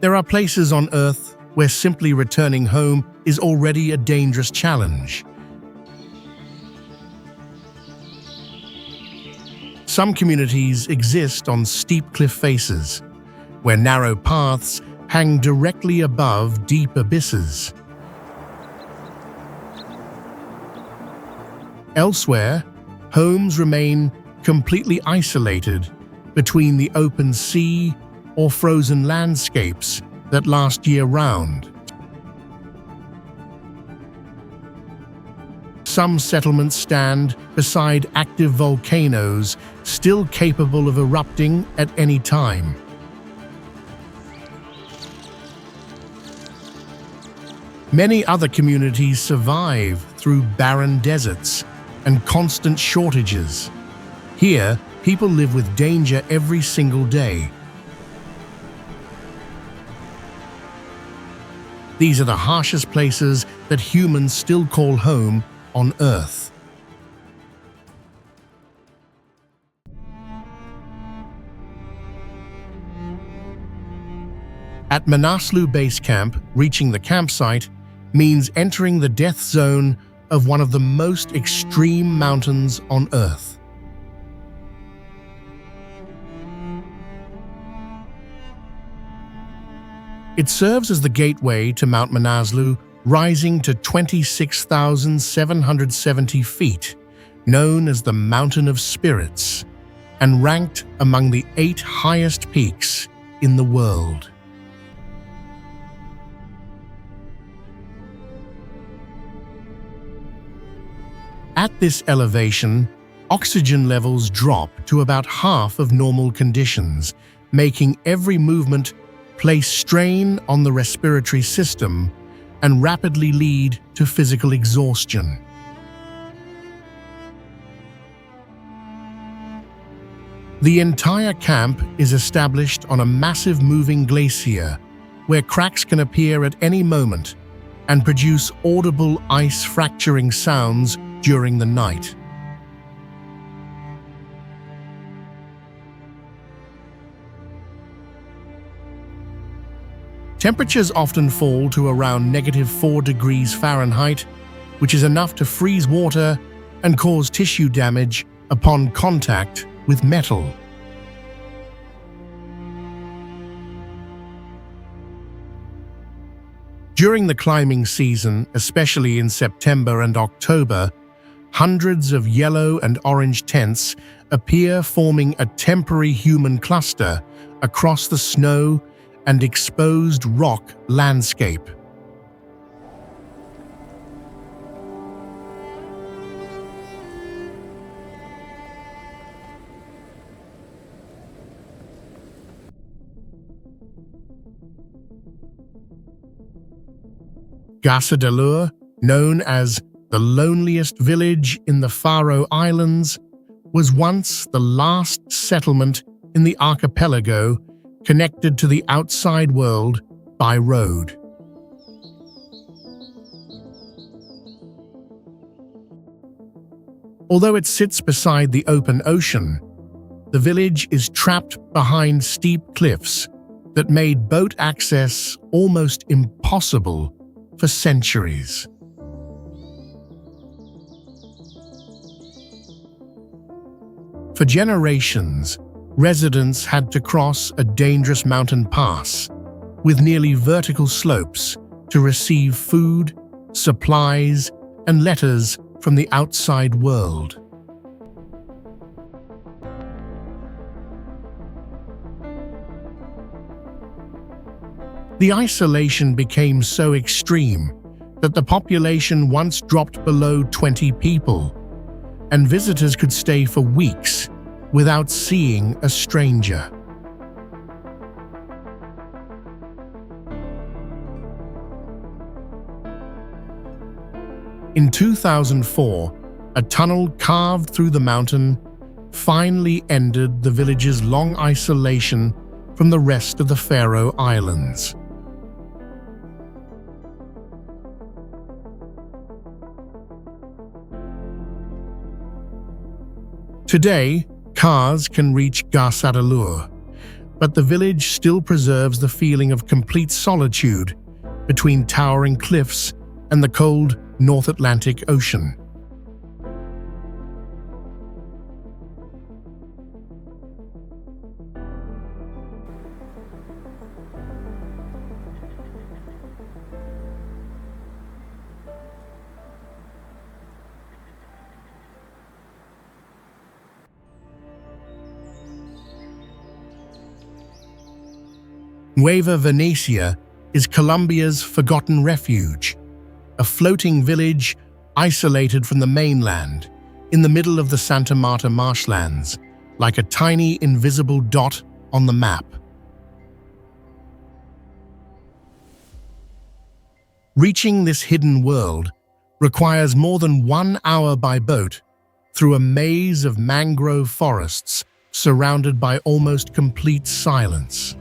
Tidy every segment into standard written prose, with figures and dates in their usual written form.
There are places on Earth where simply returning home is already a dangerous challenge. Some communities exist on steep cliff faces, where narrow paths hang directly above deep abysses. Elsewhere, homes remain completely isolated between the open sea or frozen landscapes that last year-round. Some settlements stand beside active volcanoes still capable of erupting at any time. Many other communities survive through barren deserts and constant shortages. Here, people live with danger every single day. These are the harshest places that humans still call home on Earth. At Manaslu Base Camp, reaching the campsite means entering the death zone of one of the most extreme mountains on Earth. It serves as the gateway to Mount Manaslu, rising to 26,770 feet, known as the Mountain of Spirits, and ranked among the 8 highest peaks in the world. At this elevation, oxygen levels drop to about half of normal conditions, making every movement place strain on the respiratory system and rapidly lead to physical exhaustion. The entire camp is established on a massive moving glacier where cracks can appear at any moment and produce audible ice fracturing sounds during the night. Temperatures often fall to around -4 degrees Fahrenheit, which is enough to freeze water and cause tissue damage upon contact with metal. During the climbing season, especially in September and October, hundreds of yellow and orange tents appear, forming a temporary human cluster across the snow and exposed rock landscape. Gasadalur, known as the loneliest village in the Faroe Islands, was once the last settlement in the archipelago connected to the outside world by road. Although it sits beside the open ocean, the village is trapped behind steep cliffs that made boat access almost impossible for centuries. For generations, residents had to cross a dangerous mountain pass with nearly vertical slopes to receive food, supplies, and letters from the outside world. The isolation became so extreme that the population once dropped below 20 people, and visitors could stay for weeks without seeing a stranger. In 2004, a tunnel carved through the mountain finally ended the village's long isolation from the rest of the Faroe Islands. Today, cars can reach Gasadalur, but the village still preserves the feeling of complete solitude between towering cliffs and the cold North Atlantic Ocean. Nueva Venecia is Colombia's forgotten refuge, a floating village isolated from the mainland in the middle of the Santa Marta marshlands, like a tiny invisible dot on the map. Reaching this hidden world requires more than 1 hour by boat through a maze of mangrove forests surrounded by almost complete silence.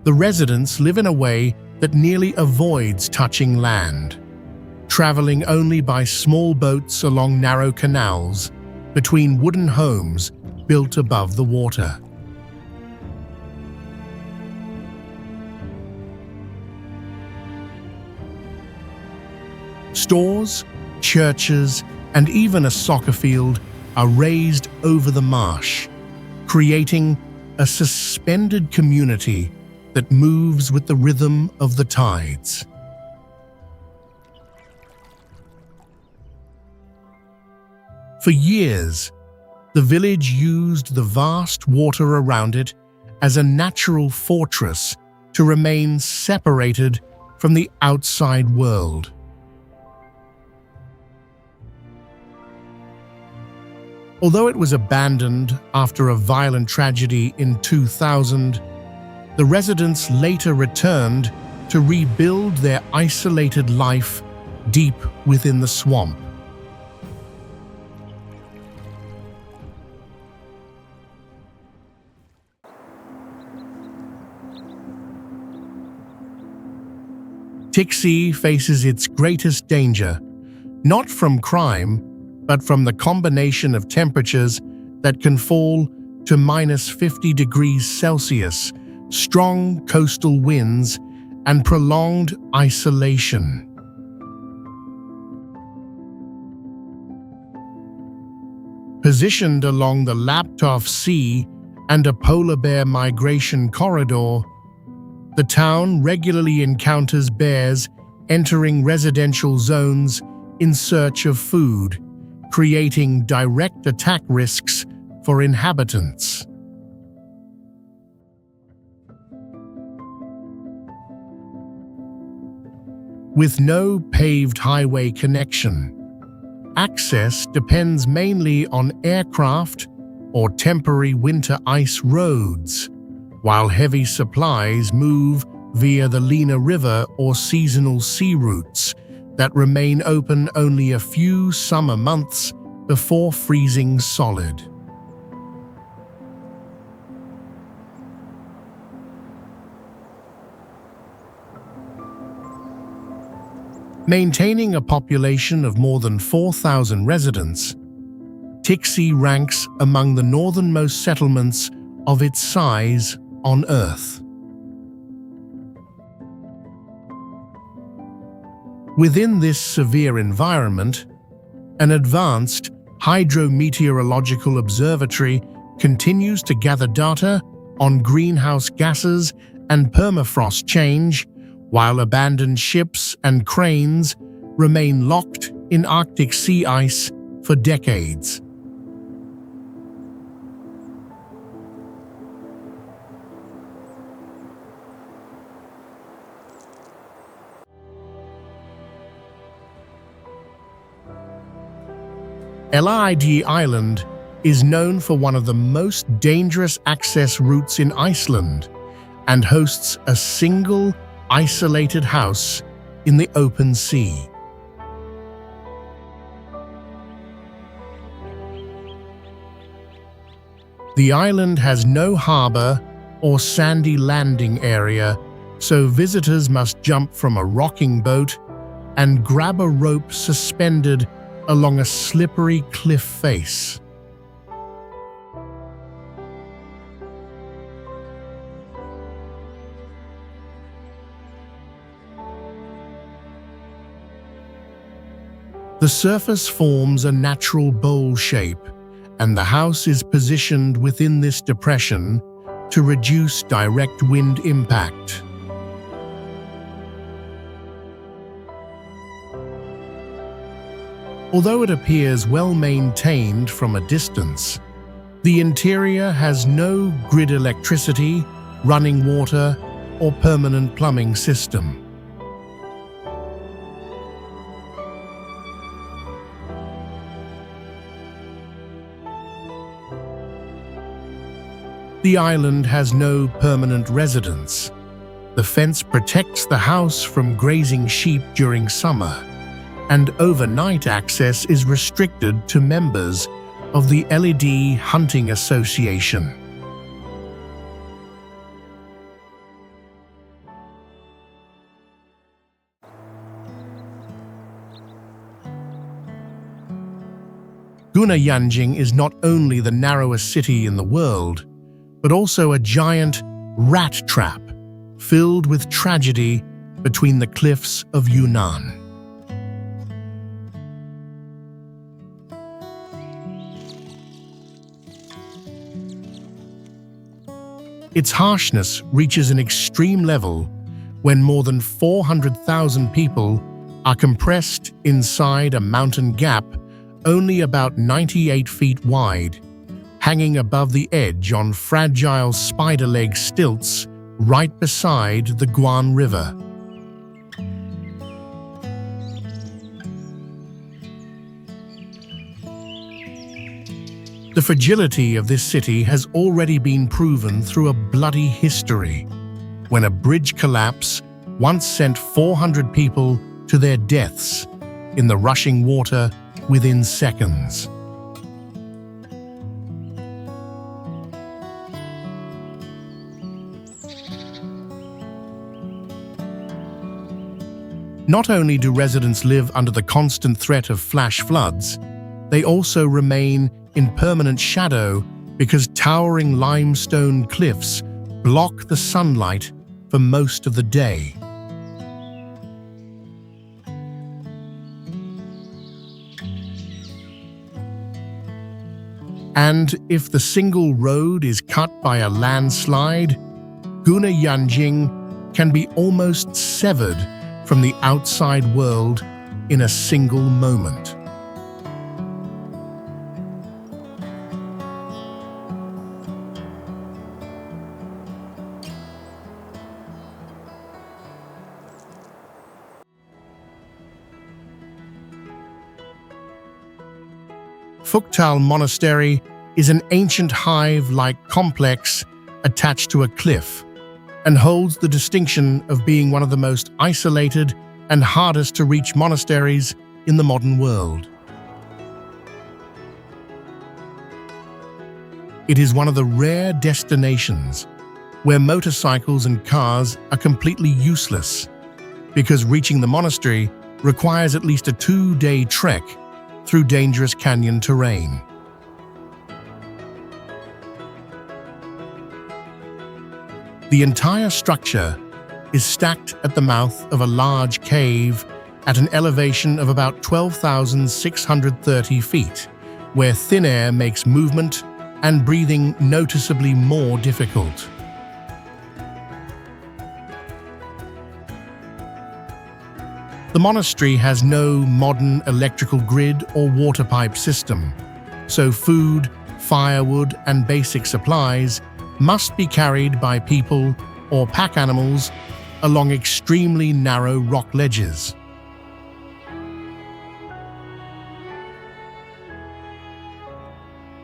The residents live in a way that nearly avoids touching land, traveling only by small boats along narrow canals between wooden homes built above the water. Stores, churches, and even a soccer field are raised over the marsh, creating a suspended community that moves with the rhythm of the tides. For years, the village used the vast water around it as a natural fortress to remain separated from the outside world. Although it was abandoned after a violent tragedy in 2000, the residents later returned to rebuild their isolated life deep within the swamp. Tixi faces its greatest danger, not from crime, but from the combination of temperatures that can fall to -50 degrees Celsius, strong coastal winds, and prolonged isolation. Positioned along the Laptov Sea and a polar bear migration corridor, the town regularly encounters bears entering residential zones in search of food, creating direct attack risks for inhabitants. With no paved highway connection, access depends mainly on aircraft or temporary winter ice roads, while heavy supplies move via the Lena River or seasonal sea routes that remain open only a few summer months before freezing solid. Maintaining a population of more than 4,000 residents, Tixi ranks among the northernmost settlements of its size on Earth. Within this severe environment, an advanced hydrometeorological observatory continues to gather data on greenhouse gases and permafrost change, while abandoned ships and cranes remain locked in Arctic sea ice for decades. LID Island is known for one of the most dangerous access routes in Iceland and hosts a single isolated house in the open sea. The island has no harbor or sandy landing area, so visitors must jump from a rocking boat and grab a rope suspended along a slippery cliff face. The surface forms a natural bowl shape, and the house is positioned within this depression to reduce direct wind impact. Although it appears well maintained from a distance, the interior has no grid electricity, running water, or permanent plumbing system. The island has no permanent residents. The fence protects the house from grazing sheep during summer, and overnight access is restricted to members of the LED Hunting Association. Gunung is not only the narrowest city in the world, but also a giant rat trap filled with tragedy between the cliffs of Yunnan. Its harshness reaches an extreme level when more than 400,000 people are compressed inside a mountain gap only about 98 feet wide, hanging above the edge on fragile spider-leg stilts right beside the Guan River. The fragility of this city has already been proven through a bloody history, when a bridge collapse once sent 400 people to their deaths in the rushing water within seconds. Not only do residents live under the constant threat of flash floods, they also remain in permanent shadow because towering limestone cliffs block the sunlight for most of the day. And if the single road is cut by a landslide, Gunung can be almost severed from the outside world in a single moment. Phuktal Monastery is an ancient hive-like complex attached to a cliff, and holds the distinction of being one of the most isolated and hardest to reach monasteries in the modern world. It is one of the rare destinations where motorcycles and cars are completely useless, because reaching the monastery requires at least a 2-day trek through dangerous canyon terrain. The entire structure is stacked at the mouth of a large cave at an elevation of about 12,630 feet, where thin air makes movement and breathing noticeably more difficult. The monastery has no modern electrical grid or water pipe system, so food, firewood, and basic supplies must be carried by people or pack animals along extremely narrow rock ledges.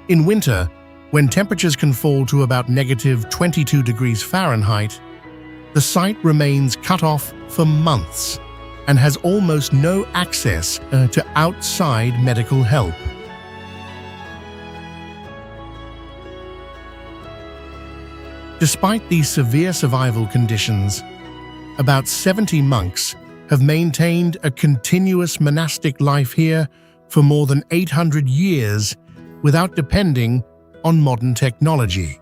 In winter, when temperatures can fall to about -22 degrees Fahrenheit, the site remains cut off for months and has almost no access to outside medical help. Despite these severe survival conditions, about 70 monks have maintained a continuous monastic life here for more than 800 years without depending on modern technology.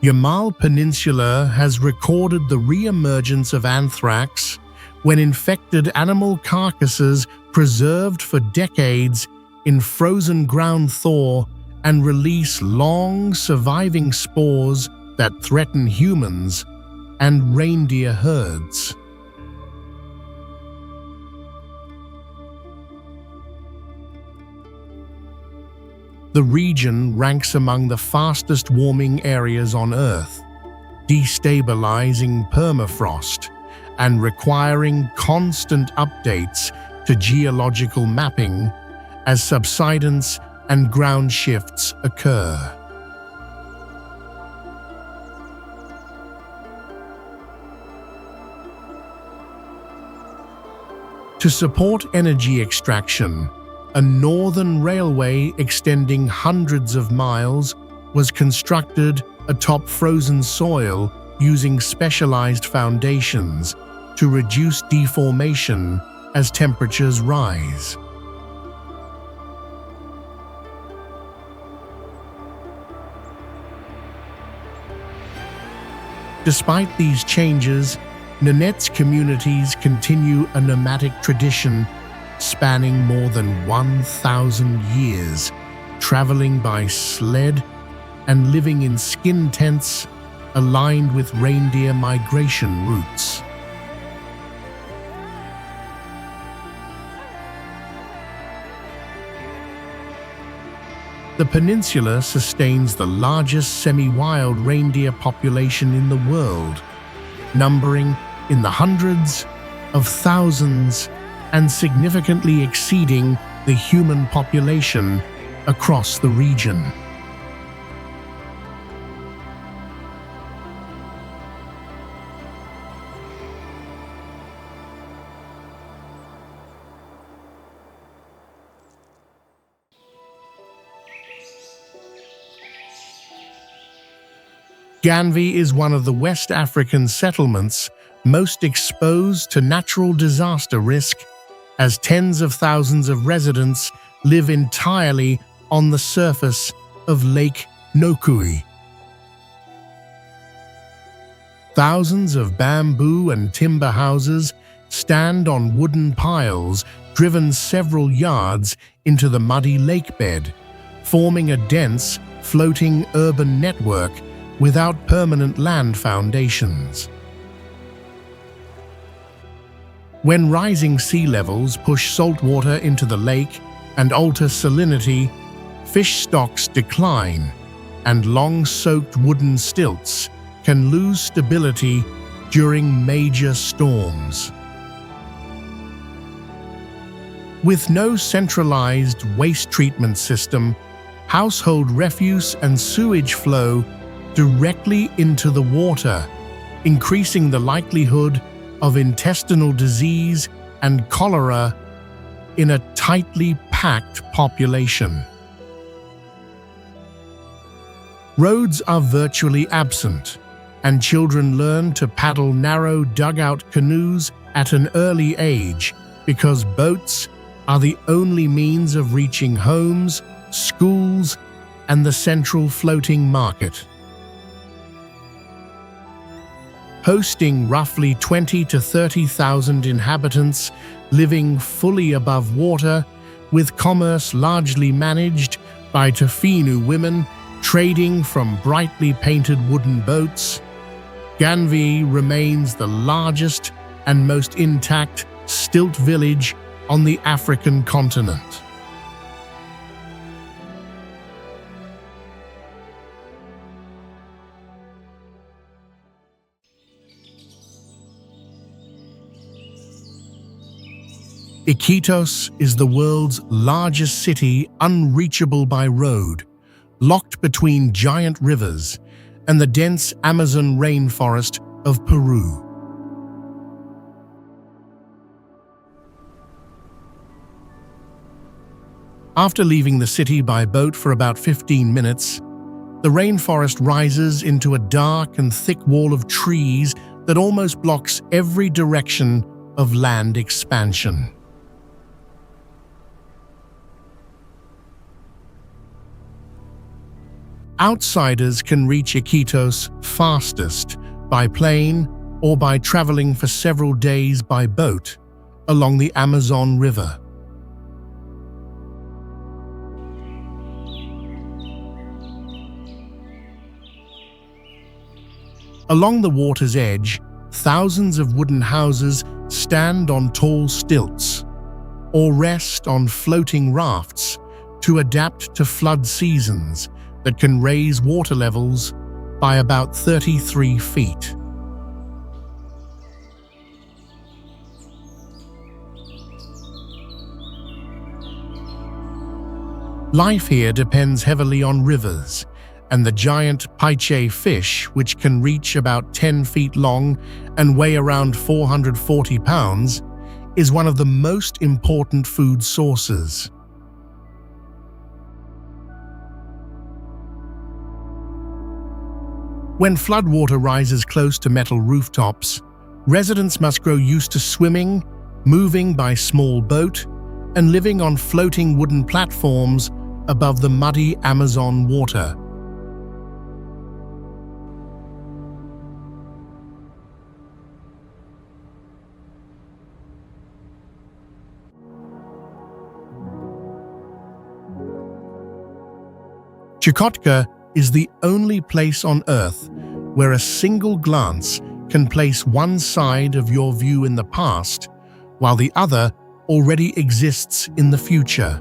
Yamal Peninsula has recorded the re-emergence of anthrax when infected animal carcasses preserved for decades in frozen ground thaw and release long surviving spores that threaten humans and reindeer herds. The region ranks among the fastest warming areas on Earth, destabilizing permafrost and requiring constant updates to geological mapping as subsidence and ground shifts occur. To support energy extraction, a northern railway extending hundreds of miles was constructed atop frozen soil using specialized foundations to reduce deformation as temperatures rise. Despite these changes, Nanette's communities continue a nomadic tradition spanning more than 1,000 years, traveling by sled and living in skin tents aligned with reindeer migration routes. The peninsula sustains the largest semi-wild reindeer population in the world, numbering in the hundreds of thousands and significantly exceeding the human population across the region. Ganvi is one of the West African settlements most exposed to natural disaster risk, as tens of thousands of residents live entirely on the surface of Lake Nokui. Thousands of bamboo and timber houses stand on wooden piles driven several yards into the muddy lake bed, forming a dense, floating urban network without permanent land foundations. When rising sea levels push saltwater into the lake and alter salinity, fish stocks decline, and long-soaked wooden stilts can lose stability during major storms. With no centralized waste treatment system, household refuse and sewage flow directly into the water, increasing the likelihood of intestinal disease and cholera in a tightly packed population. Roads are virtually absent, and children learn to paddle narrow dugout canoes at an early age because boats are the only means of reaching homes, schools, and the central floating market. Hosting roughly 20 to 30,000 inhabitants living fully above water, with commerce largely managed by Tafinu women trading from brightly painted wooden boats, Ganvi remains the largest and most intact stilt village on the African continent. Iquitos is the world's largest city unreachable by road, locked between giant rivers and the dense Amazon rainforest of Peru. After leaving the city by boat for about 15 minutes, the rainforest rises into a dark and thick wall of trees that almost blocks every direction of land expansion. Outsiders can reach Iquitos fastest by plane or by traveling for several days by boat along the Amazon River. Along the water's edge, thousands of wooden houses stand on tall stilts or rest on floating rafts to adapt to flood seasons that can raise water levels by about 33 feet. Life here depends heavily on rivers, and the giant perched fish, which can reach about 10 feet long and weigh around 440 pounds, is one of the most important food sources. When floodwater rises close to metal rooftops, residents must grow used to swimming, moving by small boat, and living on floating wooden platforms above the muddy Amazon water. Chukotka is the only place on Earth where a single glance can place one side of your view in the past, while the other already exists in the future.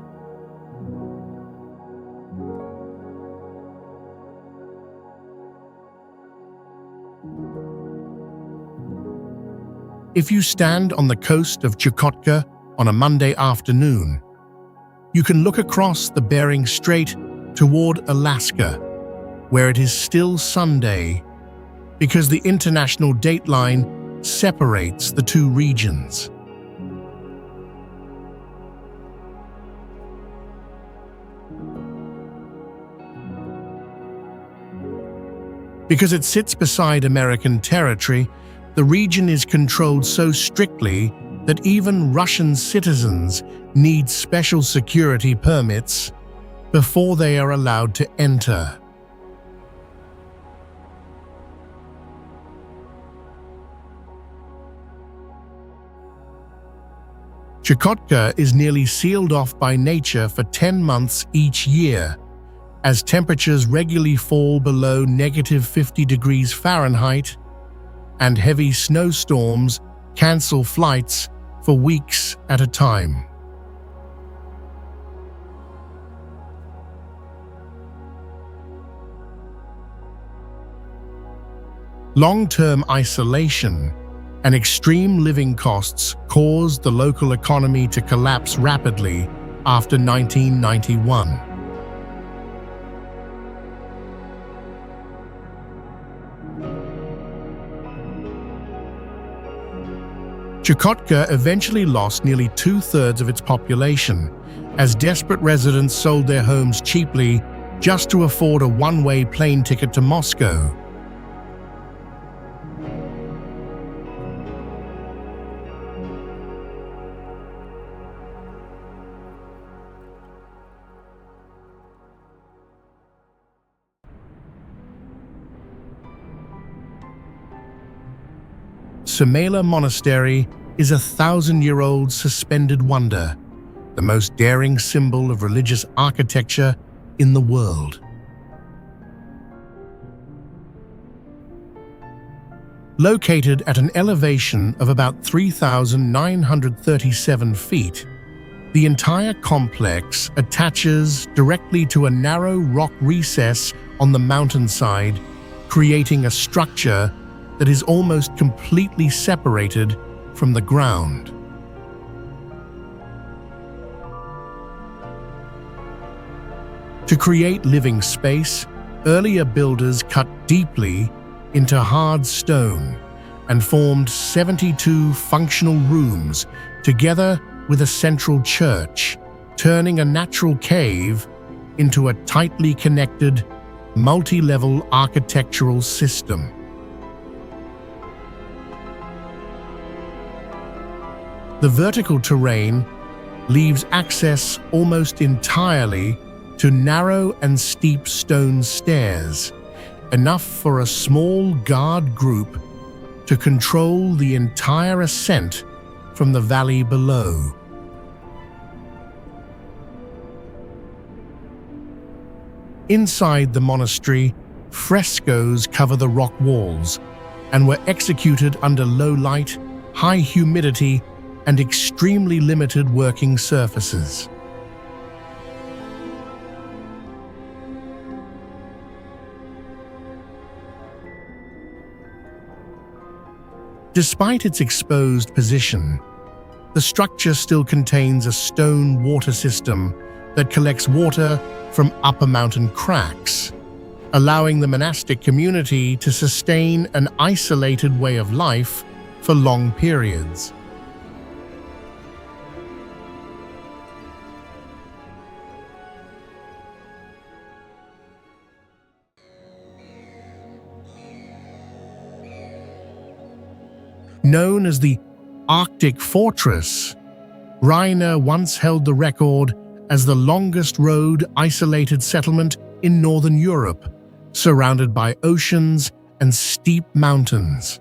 If you stand on the coast of Chukotka on a Monday afternoon, you can look across the Bering Strait toward Alaska, where it is still Sunday, because the international dateline separates the two regions. Because it sits beside American territory, the region is controlled so strictly that even Russian citizens need special security permits before they are allowed to enter. Chukotka is nearly sealed off by nature for 10 months each year, as temperatures regularly fall below -50 degrees Fahrenheit, and heavy snowstorms cancel flights for weeks at a time. Long-term isolation and extreme living costs caused the local economy to collapse rapidly after 1991. Chukotka eventually lost nearly 2/3 of its population, as desperate residents sold their homes cheaply just to afford a one-way plane ticket to Moscow. Samela Monastery is a 1,000-year-old suspended wonder, the most daring symbol of religious architecture in the world. Located at an elevation of about 3,937 feet, the entire complex attaches directly to a narrow rock recess on the mountainside, creating a structure that is almost completely separated from the ground. To create living space, earlier builders cut deeply into hard stone and formed 72 functional rooms together with a central church, turning a natural cave into a tightly connected, multi-level architectural system. The vertical terrain leaves access almost entirely to narrow and steep stone stairs, enough for a small guard group to control the entire ascent from the valley below. Inside the monastery, frescoes cover the rock walls and were executed under low light, high humidity, and extremely limited working surfaces. Despite its exposed position, the structure still contains a stone water system that collects water from upper mountain cracks, allowing the monastic community to sustain an isolated way of life for long periods. Known as the Arctic Fortress, Rainer once held the record as the longest road isolated settlement in northern Europe, surrounded by oceans and steep mountains.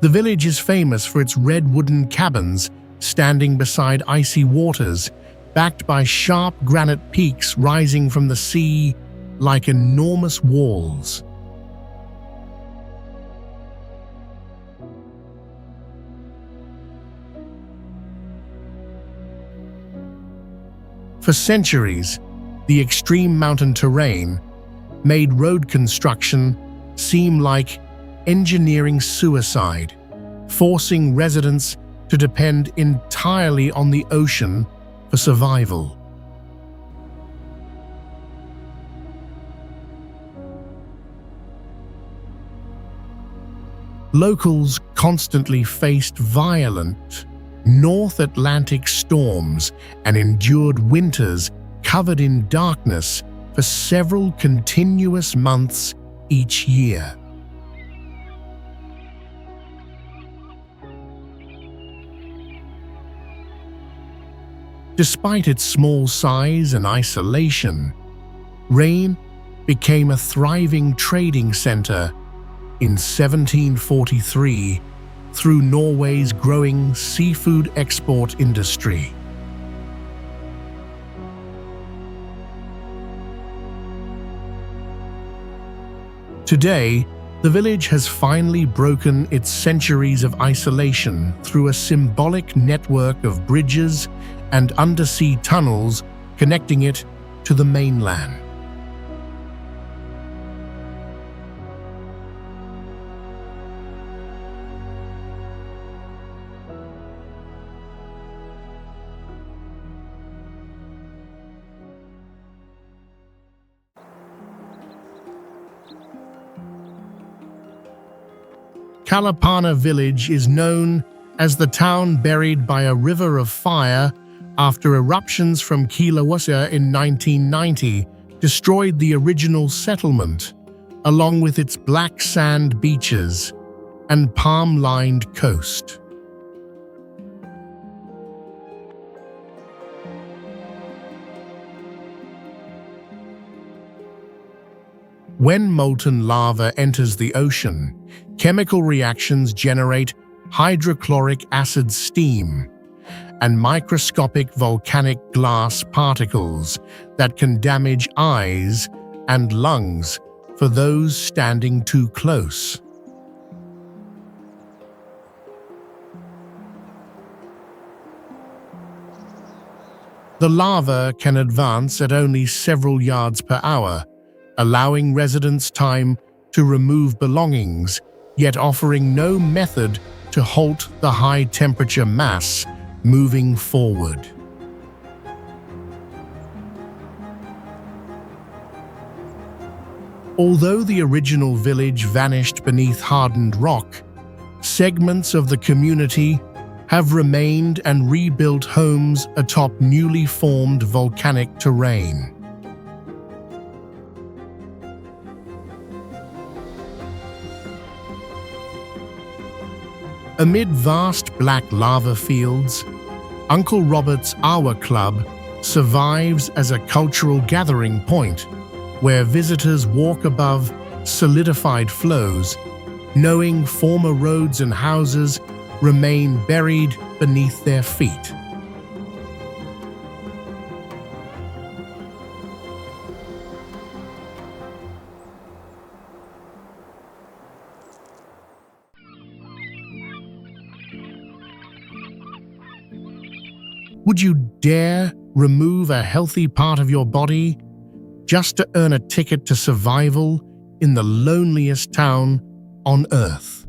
The village is famous for its red wooden cabins standing beside icy waters, backed by sharp granite peaks rising from the sea like enormous walls. For centuries, the extreme mountain terrain made road construction seem like engineering suicide, forcing residents to depend entirely on the ocean for survival. Locals constantly faced violent North Atlantic storms and endured winters covered in darkness for several continuous months each year. Despite its small size and isolation, Rain became a thriving trading center in 1743 through Norway's growing seafood export industry. Today, the village has finally broken its centuries of isolation through a symbolic network of bridges and undersea tunnels connecting it to the mainland. Kalapana village is known as the town buried by a river of fire after eruptions from Kilauea in 1990 destroyed the original settlement, along with its black sand beaches and palm-lined coast. When molten lava enters the ocean, chemical reactions generate hydrochloric acid steam and microscopic volcanic glass particles that can damage eyes and lungs for those standing too close. The lava can advance at only several yards per hour, allowing residents time to remove belongings, yet offering no method to halt the high-temperature mass moving forward. Although the original village vanished beneath hardened rock, segments of the community have remained and rebuilt homes atop newly formed volcanic terrain. Amid vast black lava fields, Uncle Robert's Awa Club survives as a cultural gathering point where visitors walk above solidified flows, knowing former roads and houses remain buried beneath their feet. Would you dare remove a healthy part of your body just to earn a ticket to survival in the loneliest town on Earth?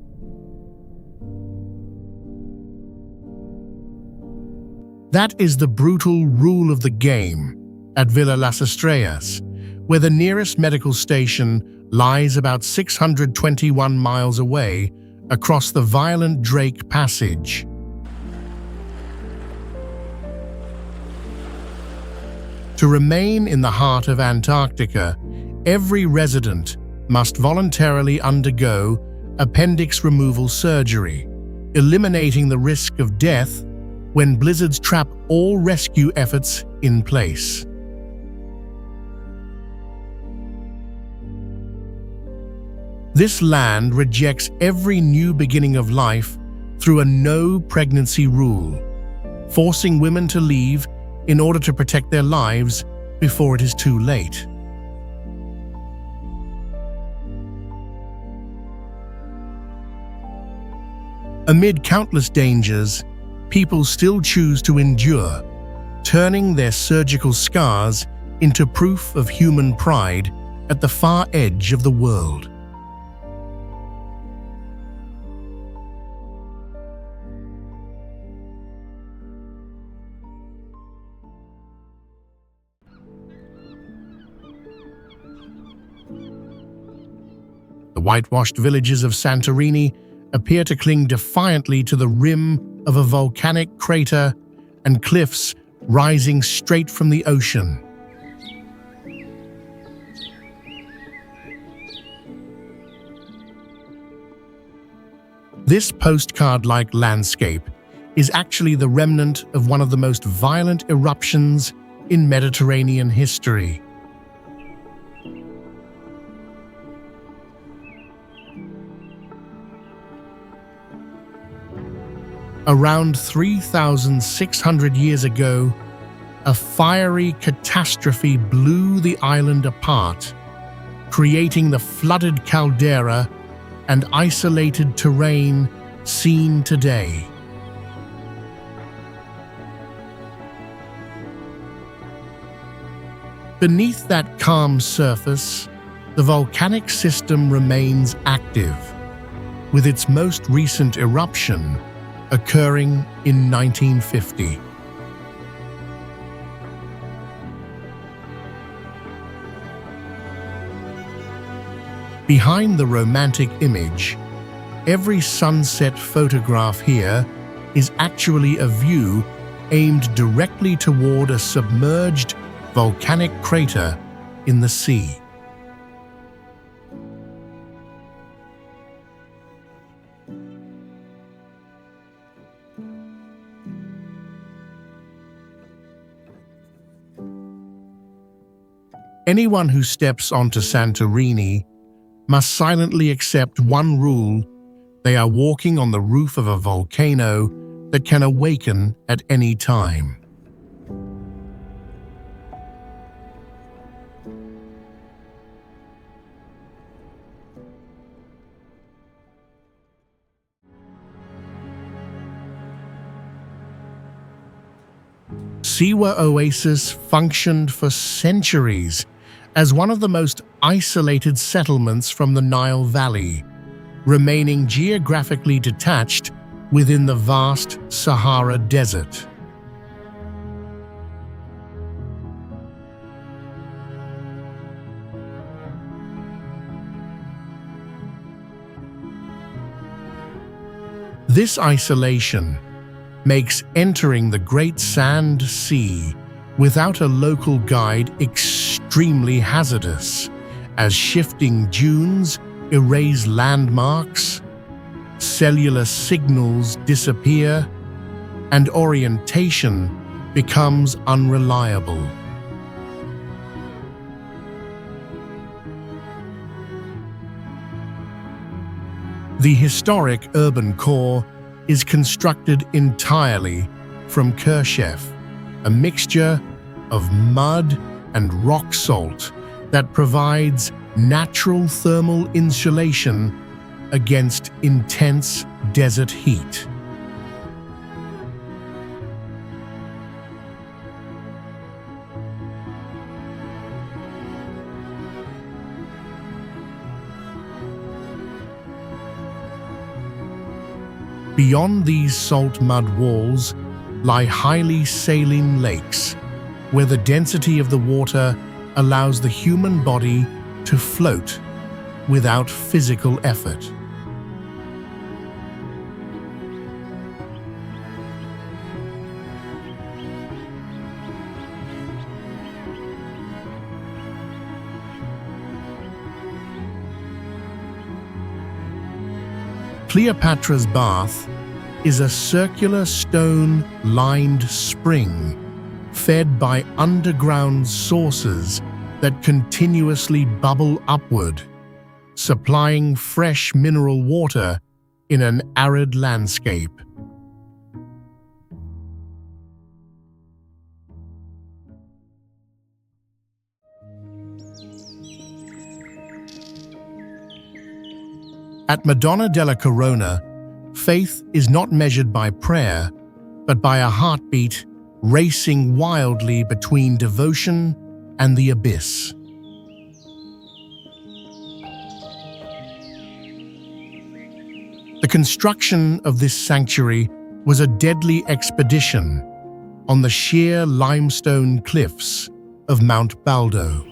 That is the brutal rule of the game at Villa Las Estrellas, where the nearest medical station lies about 621 miles away across the violent Drake Passage. To remain in the heart of Antarctica, every resident must voluntarily undergo appendix removal surgery, eliminating the risk of death when blizzards trap all rescue efforts in place. This land rejects every new beginning of life through a no pregnancy rule, forcing women to leave in order to protect their lives before it is too late. Amid countless dangers, people still choose to endure, turning their surgical scars into proof of human pride at the far edge of the world. The whitewashed villages of Santorini appear to cling defiantly to the rim of a volcanic crater and cliffs rising straight from the ocean. This postcard-like landscape is actually the remnant of one of the most violent eruptions in Mediterranean history. Around 3,600 years ago, a fiery catastrophe blew the island apart, creating the flooded caldera and isolated terrain seen today. Beneath that calm surface, the volcanic system remains active, with its most recent eruption occurring in 1950. Behind the romantic image, every sunset photograph here is actually a view aimed directly toward a submerged volcanic crater in the sea. Anyone who steps onto Santorini must silently accept one rule: they are walking on the roof of a volcano that can awaken at any time. Siwa Oasis functioned for centuries as one of the most isolated settlements from the Nile Valley, remaining geographically detached within the vast Sahara Desert. This isolation makes entering the Great Sand Sea without a local guide extremely hazardous, as shifting dunes erase landmarks, cellular signals disappear, and orientation becomes unreliable. The historic urban core is constructed entirely from perched, a mixture of mud and rock salt that provides natural thermal insulation against intense desert heat. Beyond these salt mud walls lie highly saline lakes, where the density of the water allows the human body to float without physical effort. Cleopatra's Bath is a circular stone-lined spring fed by underground sources that continuously bubble upward, supplying fresh mineral water in an arid landscape. At Madonna della Corona, faith is not measured by prayer, but by a heartbeat racing wildly between devotion and the abyss. The construction of this sanctuary was a deadly expedition on the sheer limestone cliffs of Mount Baldo.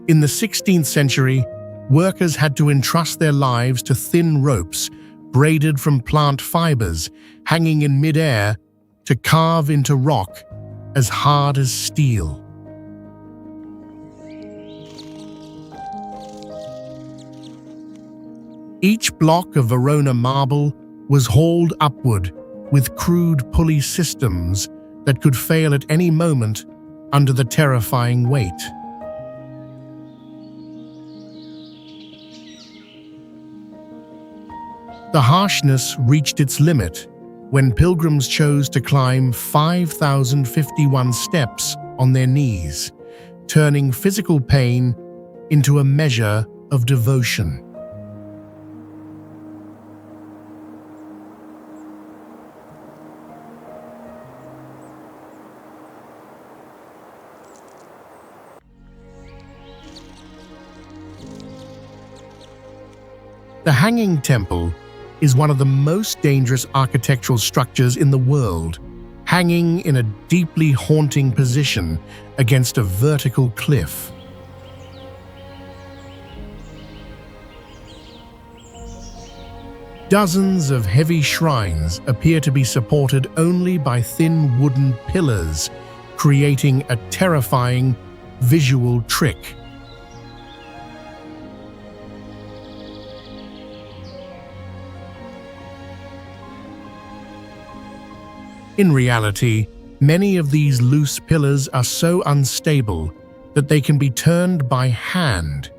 In the 16th century, workers had to entrust their lives to thin ropes braided from plant fibers, hanging in mid-air to carve into rock as hard as steel. Each block of Verona marble was hauled upward with crude pulley systems that could fail at any moment under the terrifying weight. The harshness reached its limit when pilgrims chose to climb 5,051 steps on their knees, turning physical pain into a measure of devotion. The Hanging Temple is one of the most dangerous architectural structures in the world, hanging in a deeply haunting position against a vertical cliff. Dozens of heavy shrines appear to be supported only by thin wooden pillars, creating a terrifying visual trick. In reality, many of these loose pillars are so unstable that they can be turned by hand,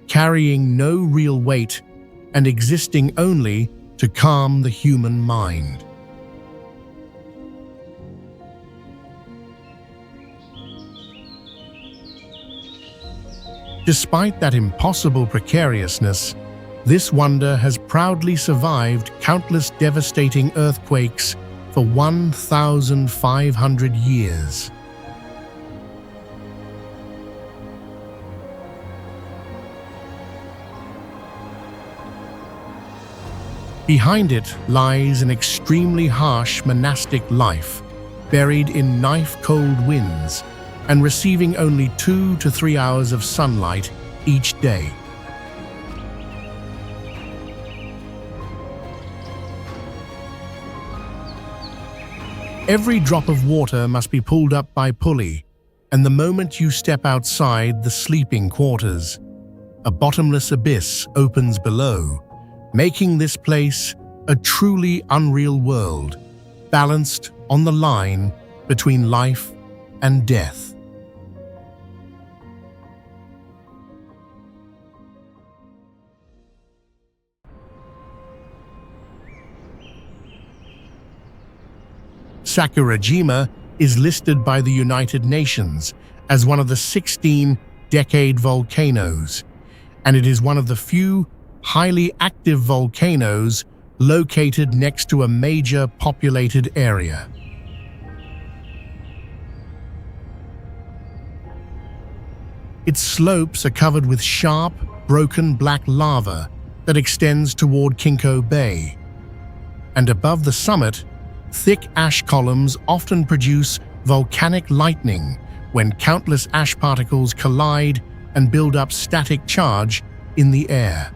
carrying no real weight and existing only to calm the human mind. Despite that impossible precariousness, this wonder has proudly survived countless devastating earthquakes for 1,500 years. Behind it lies an extremely harsh monastic life, buried in knife-cold winds and receiving only 2 to 3 hours of sunlight each day. Every drop of water must be pulled up by pulley, and the moment you step outside the sleeping quarters, a bottomless abyss opens below, making this place a truly unreal world, balanced on the line between life and death. Sakurajima is listed by the United Nations as one of the 16 decade volcanoes, and it is one of the few highly active volcanoes located next to a major populated area. Its slopes are covered with sharp, broken black lava that extends toward Kinko Bay, and above the summit, thick ash columns often produce volcanic lightning when countless ash particles collide and build up static charge in the air.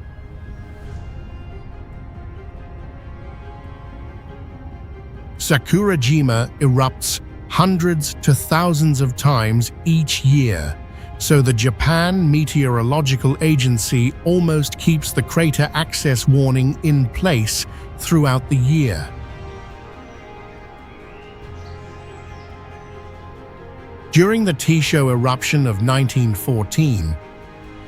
Sakurajima erupts hundreds to thousands of times each year, so the Japan Meteorological Agency almost keeps the crater access warning in place throughout the year. During the Taisho eruption of 1914,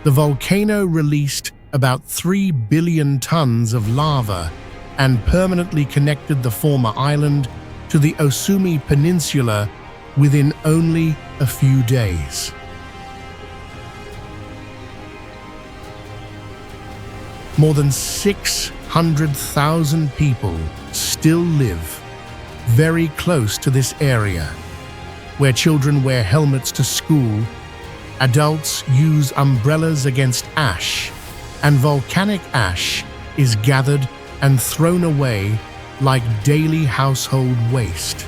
the volcano released about 3 billion tons of lava and permanently connected the former island to the Osumi Peninsula within only a few days. More than 600,000 people still live very close to this area, where children wear helmets to school, adults use umbrellas against ash, and volcanic ash is gathered and thrown away like daily household waste.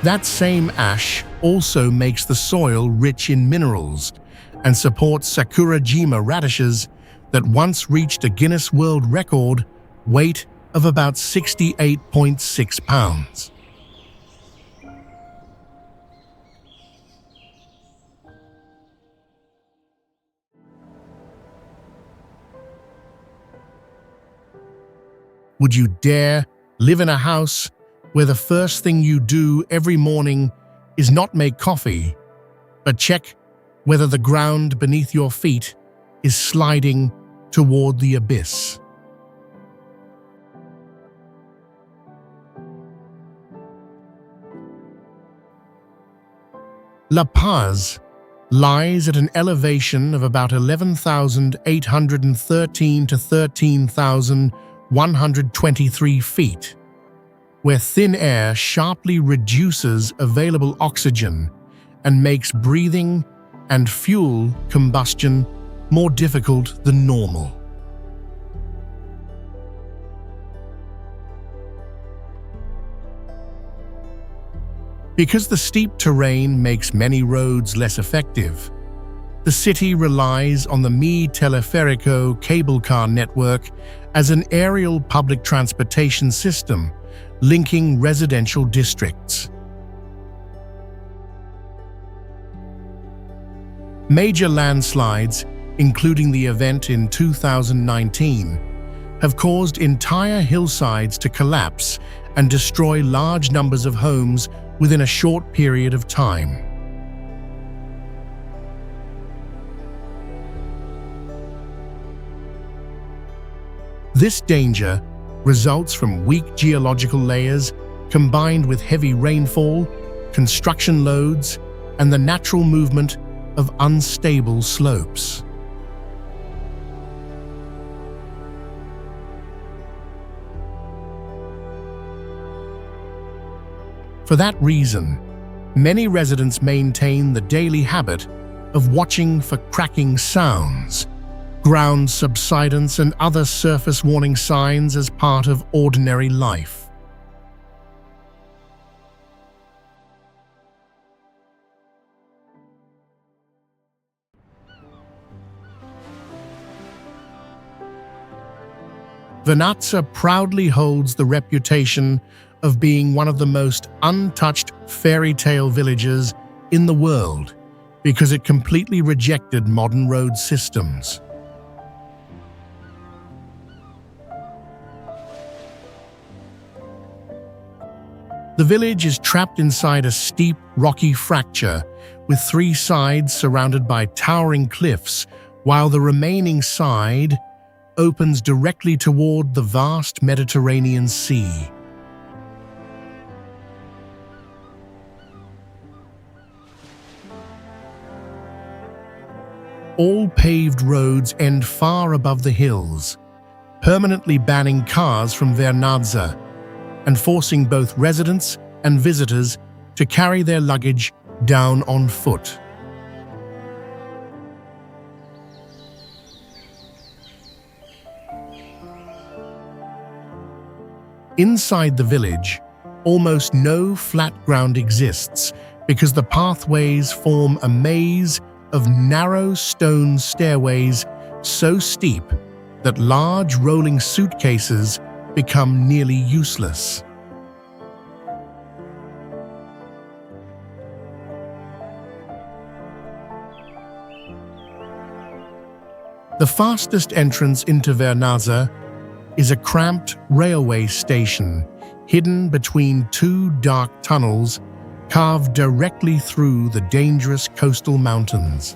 That same ash also makes the soil rich in minerals and supports Sakurajima radishes that once reached a Guinness World Record weight of about 68.6 pounds. Would you dare live in a house where the first thing you do every morning is not make coffee, but check whether the ground beneath your feet is sliding toward the abyss? La Paz lies at an elevation of about 11,813 to 13,123 feet, where thin air sharply reduces available oxygen and makes breathing and fuel combustion more difficult than normal. Because the steep terrain makes many roads less effective, the city relies on the Mi Teleferico cable car network as an aerial public transportation system linking residential districts. Major landslides, including the event in 2019, have caused entire hillsides to collapse and destroy large numbers of homes within a short period of time. This danger results from weak geological layers combined with heavy rainfall, construction loads, and the natural movement of unstable slopes. For that reason, many residents maintain the daily habit of watching for cracking sounds, ground subsidence, and other surface warning signs as part of ordinary life. Vernazza proudly holds the reputation of being one of the most untouched fairy tale villages in the world because it completely rejected modern road systems. The village is trapped inside a steep, rocky fracture with three sides surrounded by towering cliffs, while the remaining side opens directly toward the vast Mediterranean Sea. All paved roads end far above the hills, permanently banning cars from Vernazza and forcing both residents and visitors to carry their luggage down on foot. Inside the village, almost no flat ground exists because the pathways form a maze of narrow stone stairways so steep that large rolling suitcases become nearly useless. The fastest entrance into Vernazza is a cramped railway station hidden between two dark tunnels carved directly through the dangerous coastal mountains.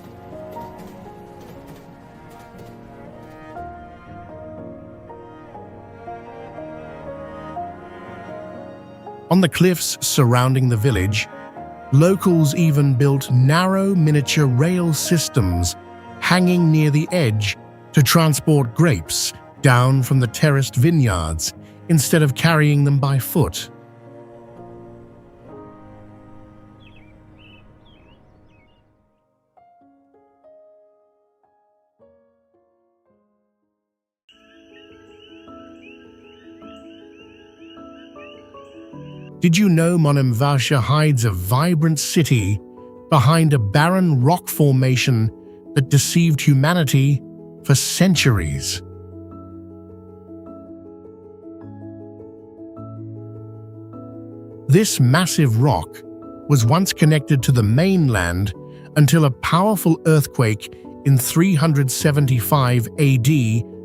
On the cliffs surrounding the village, locals even built narrow miniature rail systems hanging near the edge to transport grapes down from the terraced vineyards instead of carrying them by foot. Did you know Monemvasia hides a vibrant city behind a barren rock formation that deceived humanity for centuries? This massive rock was once connected to the mainland until a powerful earthquake in 375 AD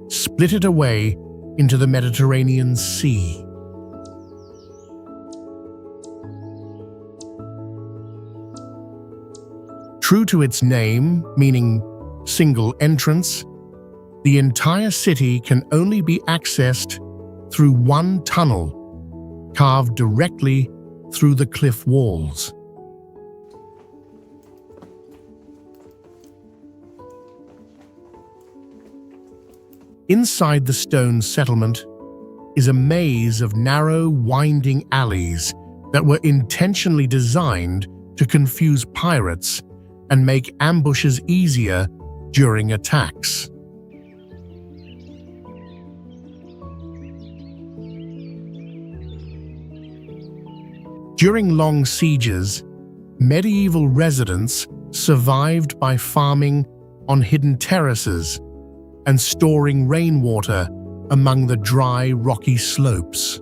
split it away into the Mediterranean Sea. True to its name, meaning single entrance, the entire city can only be accessed through one tunnel, carved directly through the cliff walls. Inside the stone settlement is a maze of narrow, winding alleys that were intentionally designed to confuse pirates and make ambushes easier during attacks. During long sieges, medieval residents survived by farming on hidden terraces and storing rainwater among the dry, rocky slopes.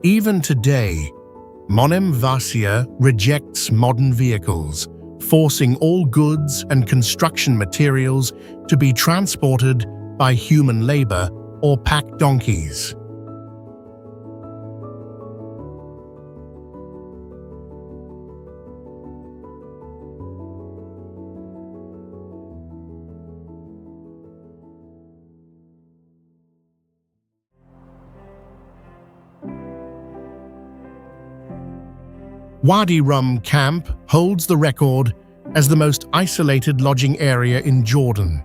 Even today, Monemvasia rejects modern vehicles, forcing all goods and construction materials to be transported by human labor or pack donkeys. Wadi Rum Camp holds the record as the most isolated lodging area in Jordan,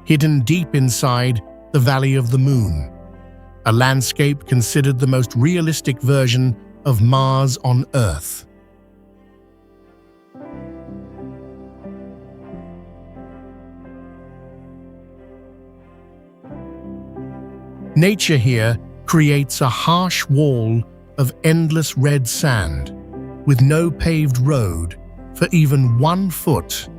hidden deep inside the Valley of the Moon, a landscape considered the most realistic version of Mars on Earth. Nature here creates a harsh wall of endless red sand, with no paved road for even 1 foot,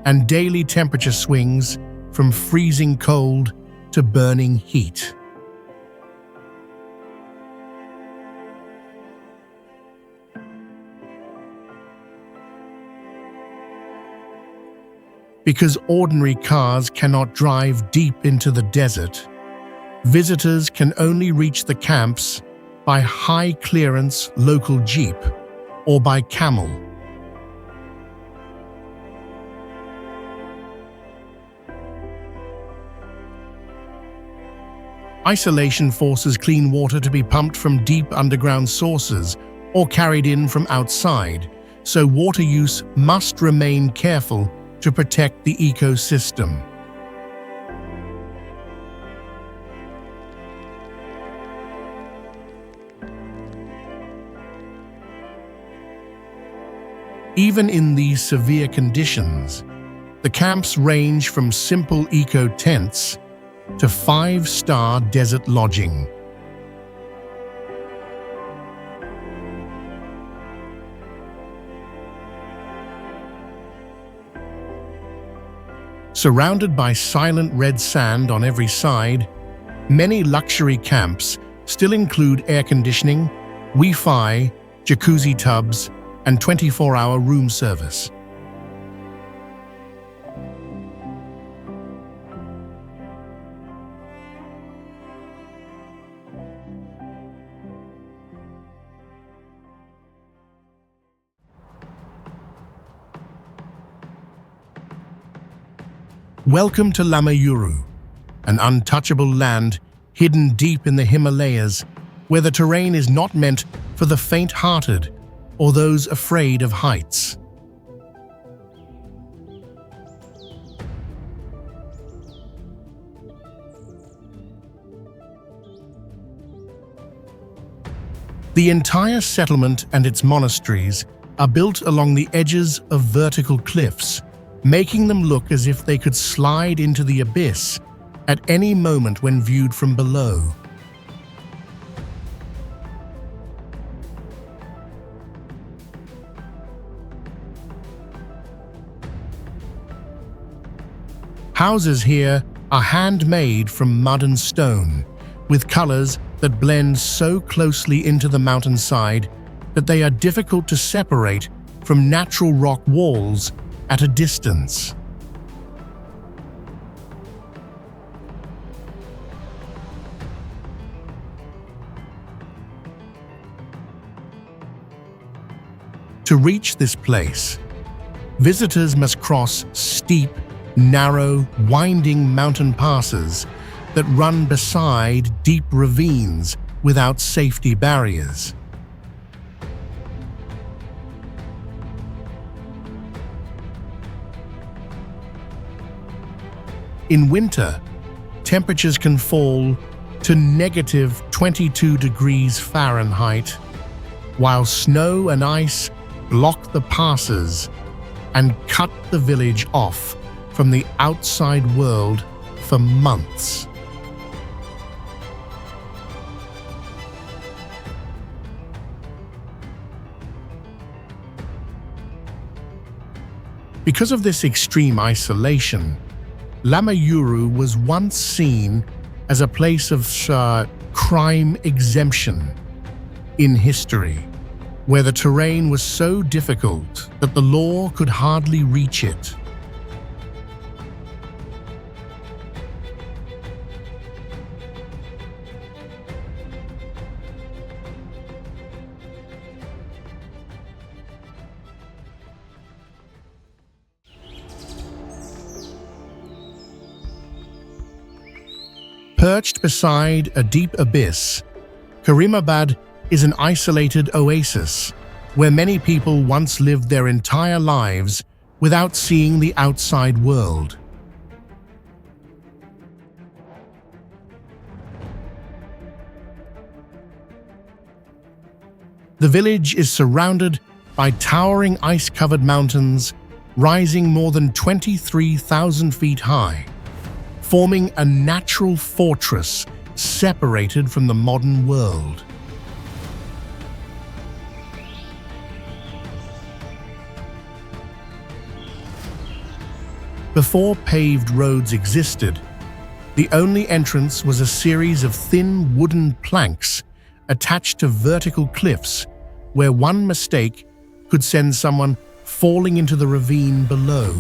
and daily temperature swings from freezing cold to burning heat. Because ordinary cars cannot drive deep into the desert, visitors can only reach the camps by high-clearance local jeep or by camel. Isolation forces clean water to be pumped from deep underground sources or carried in from outside, so water use must remain careful to protect the ecosystem. Even in these severe conditions, the camps range from simple eco-tents to 5-star desert lodging. Surrounded by silent red sand on every side, many luxury camps still include air conditioning, Wi-Fi, jacuzzi tubs, and 24-hour room service. Welcome to Lamayuru, an untouchable land hidden deep in the Himalayas, where the terrain is not meant for the faint-hearted or those afraid of heights. The entire settlement and its monasteries are built along the edges of vertical cliffs, making them look as if they could slide into the abyss at any moment when viewed from below. Houses here are handmade from mud and stone, with colors that blend so closely into the mountainside that they are difficult to separate from natural rock walls at a distance. To reach this place, visitors must cross steep, narrow, winding mountain passes that run beside deep ravines without safety barriers. In winter, temperatures can fall to -22 degrees Fahrenheit, while snow and ice block the passes and cut the village off from the outside world for months. Because of this extreme isolation, Lamayuru was once seen as a place of crime exemption in history, where the terrain was so difficult that the law could hardly reach it. Perched beside a deep abyss, Karimabad is an isolated oasis where many people once lived their entire lives without seeing the outside world. The village is surrounded by towering ice-covered mountains rising more than 23,000 feet high, forming a natural fortress separated from the modern world. Before paved roads existed, the only entrance was a series of thin wooden planks attached to vertical cliffs where one mistake could send someone falling into the ravine below.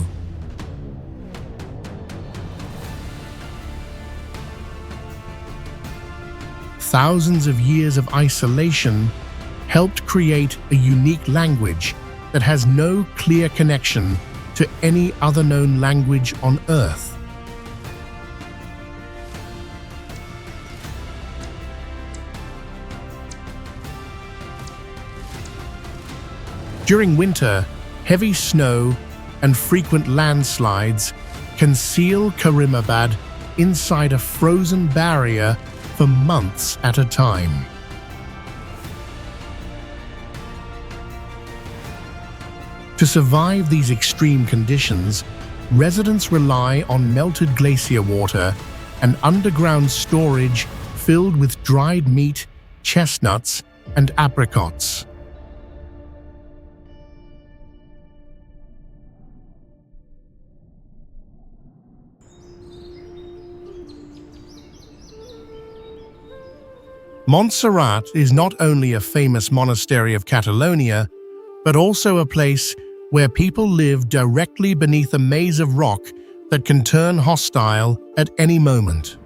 Thousands of years of isolation helped create a unique language that has no clear connection to any other known language on Earth. During winter, heavy snow and frequent landslides can seal Karimabad inside a frozen barrier for months at a time. To survive these extreme conditions, residents rely on melted glacier water and underground storage filled with dried meat, chestnuts, and apricots. Montserrat is not only a famous monastery of Catalonia, but also a place where people live directly beneath a maze of rock that can turn hostile at any moment.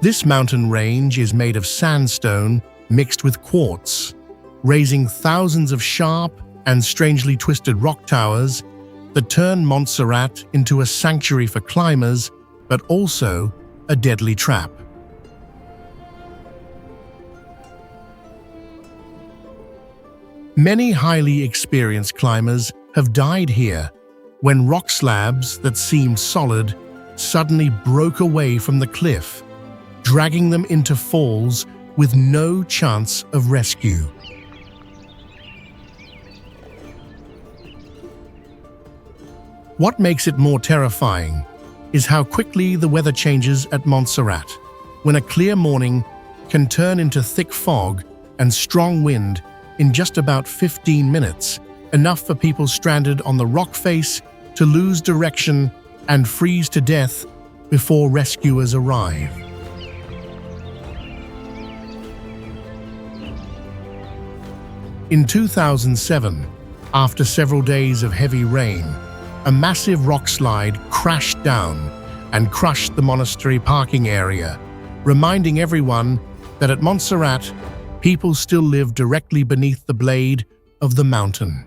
This mountain range is made of sandstone mixed with quartz, raising thousands of sharp and strangely twisted rock towers that turn Montserrat into a sanctuary for climbers, but also a deadly trap. Many highly experienced climbers have died here when rock slabs that seemed solid suddenly broke away from the cliff, dragging them into falls with no chance of rescue. What makes it more terrifying is how quickly the weather changes at Montserrat, when a clear morning can turn into thick fog and strong wind in just about 15 minutes, enough for people stranded on the rock face to lose direction and freeze to death before rescuers arrive. In 2007, after several days of heavy rain, a massive rock slide crashed down and crushed the monastery parking area, reminding everyone that at Montserrat, people still live directly beneath the blade of the mountain.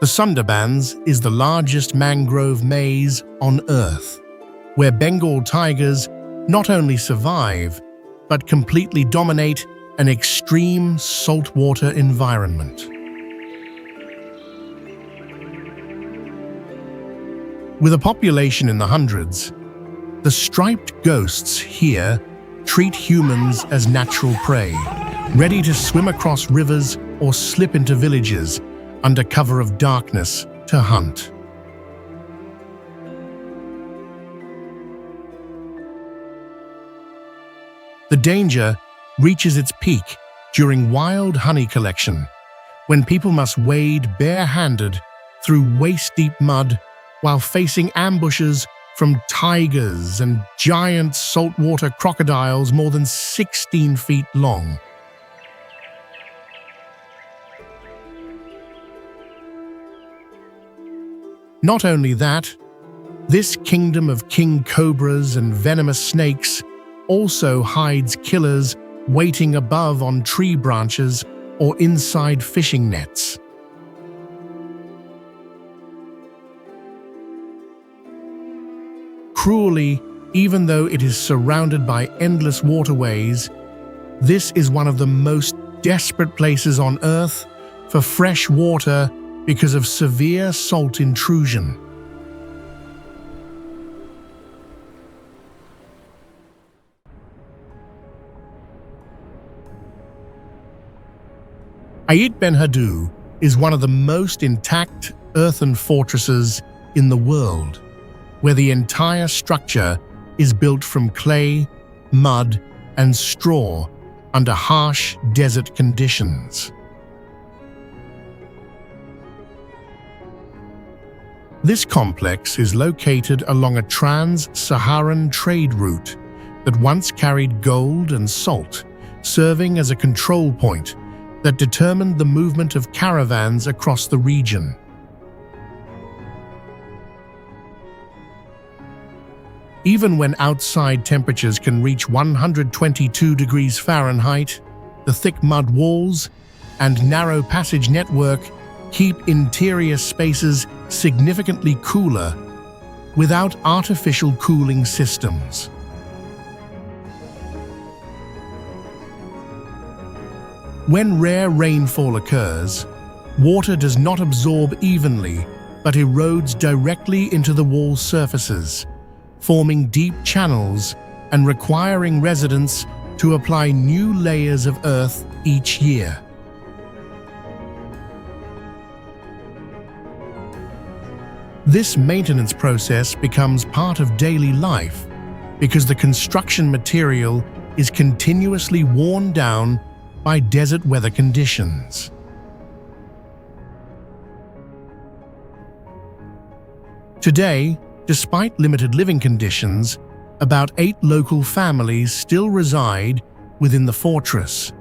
The Sundarbans is the largest mangrove maze on Earth, where Bengal tigers not only survive, but completely dominate an extreme saltwater environment. With a population in the hundreds, the striped ghosts here treat humans as natural prey, ready to swim across rivers or slip into villages under cover of darkness to hunt. The danger reaches its peak during wild honey collection, when people must wade bare-handed through waist-deep mud while facing ambushes from tigers and giant saltwater crocodiles more than 16 feet long. Not only that, this kingdom of king cobras and venomous snakes also hides killers waiting above on tree branches or inside fishing nets. Cruelly, even though it is surrounded by endless waterways, this is one of the most desperate places on Earth for fresh water because of severe salt intrusion. Ait Ben Haddou is one of the most intact earthen fortresses in the world, where the entire structure is built from clay, mud, and straw under harsh desert conditions. This complex is located along a trans-Saharan trade route that once carried gold and salt, serving as a control point that determined the movement of caravans across the region. Even when outside temperatures can reach 122 degrees Fahrenheit, the thick mud walls and narrow passage network keep interior spaces significantly cooler without artificial cooling systems. When rare rainfall occurs, water does not absorb evenly but erodes directly into the wall surfaces, forming deep channels and requiring residents to apply new layers of earth each year. This maintenance process becomes part of daily life because the construction material is continuously worn down by desert weather conditions. Today, despite limited living conditions, about 8 local families still reside within the fortress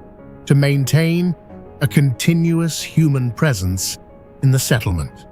to maintain a continuous human presence in the settlement.